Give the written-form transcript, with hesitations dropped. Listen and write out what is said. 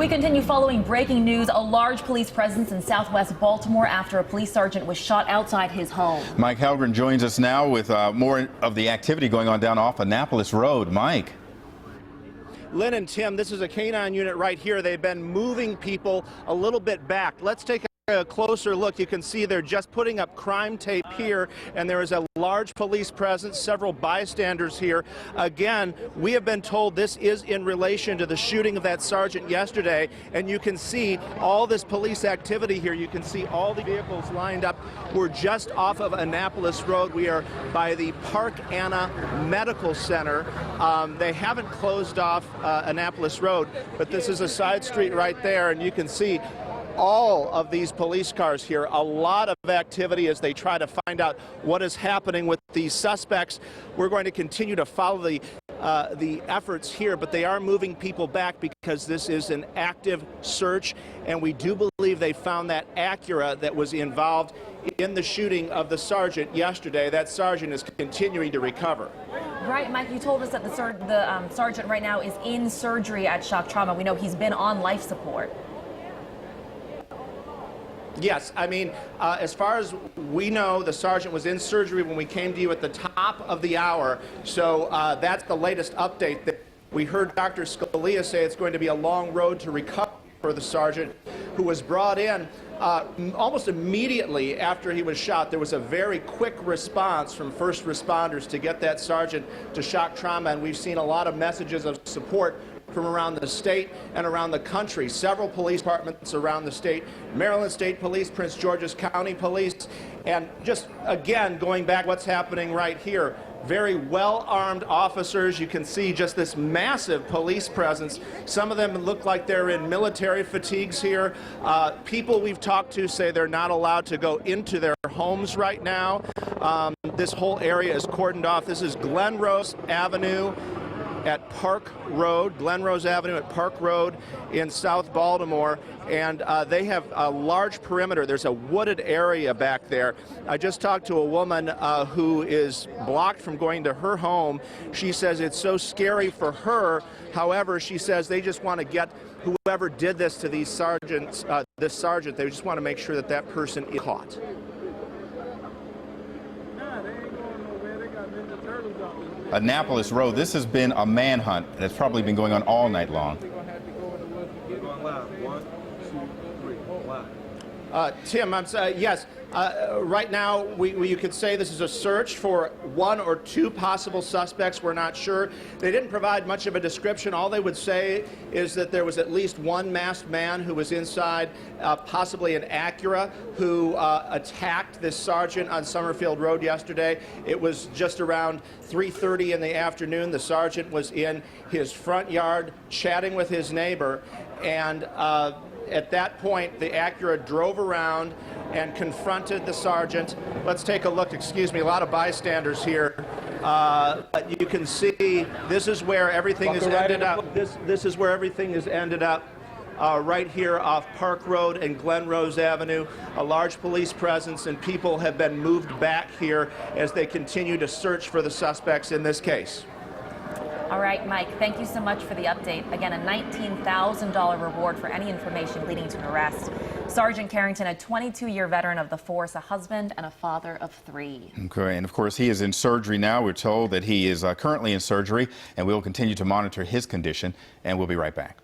We continue following breaking news. A large police presence in southwest Baltimore after a police sergeant was shot outside his home. Mike Halgren joins us now with more of the activity going on down off Annapolis Road. Mike. Lynn and Tim, this is a K-9 unit right here. They've been moving people a little bit back. Let's take a closer look. You can see they're just putting up crime tape here, and there is a large police presence, several bystanders here. Again, we have been told this is in relation to the shooting of that sergeant yesterday, and you can see all this police activity here. You can see all the vehicles lined up. We're just off of Annapolis Road. We are by the Park Anna Medical Center. They haven't closed off Annapolis Road, but this is a side street right there, and you can see all of these police cars here. A lot of activity as they try to find out what is happening with these suspects. We're going to continue to follow the efforts here, but they are moving people back because this is an active search, and we do believe they found that Acura that was involved in the shooting of the sergeant yesterday. That sergeant is continuing to recover. Right, Mike, you told us that the sergeant right now is in surgery at shock trauma. We know he's been on life support. Yes, I mean, as far as we know, the sergeant was in surgery when we came to you at the top of the hour, so that's the latest update. We heard Dr. Scalia say it's going to be a long road to recover for the sergeant, who was brought in almost immediately after he was shot. There was a very quick response from first responders to get that sergeant to shock trauma, and we've seen a lot of messages of support from around the state and around the country. Several police departments around the state, Maryland State Police, Prince George's County Police, and just again going back what's happening right here. Very well-armed officers. You can see just this massive police presence. Some of them look like they're in military fatigues here. People we've talked to say they're not allowed to go into their homes right now. This whole area is cordoned off. This is Glenrose Avenue at Park Road, Glenrose Avenue at Park Road in South Baltimore, and they have a large perimeter. There's a wooded area back there. I just talked to a woman who is blocked from going to her home. She says it's so scary for her. However, she says they just want to get whoever did this to these sergeants, this sergeant, they just want to make sure that that person is caught. Annapolis Road, this has been a manhunt that's probably been going on all night long. Tim, I'm sorry, yes. Right now, you could say this is a search for one or two possible suspects. We're not sure. They didn't provide much of a description. All they would say is that there was at least one masked man who was inside, possibly an Acura, who attacked this sergeant on Summerfield Road yesterday. It was just around 3:30 in the afternoon. The sergeant was in his front yard chatting with his neighbor, and at that point, the Acura drove around and confronted the sergeant. Let's take a look. Excuse me, a lot of bystanders here. But you can see this is where everything has ended up. This is where everything has ended up. Right here off Park Road and Glenrose Avenue. A large police presence, and people have been moved back here as they continue to search for the suspects in this case. All right, Mike, thank you so much for the update. Again, a $19,000 reward for any information leading to an arrest. Sergeant Carrington, a 22-year veteran of the force, a husband and a father of 3. Okay, and of course he is in surgery now. We're told that he is currently in surgery, and we'll continue to monitor his condition, and we'll be right back.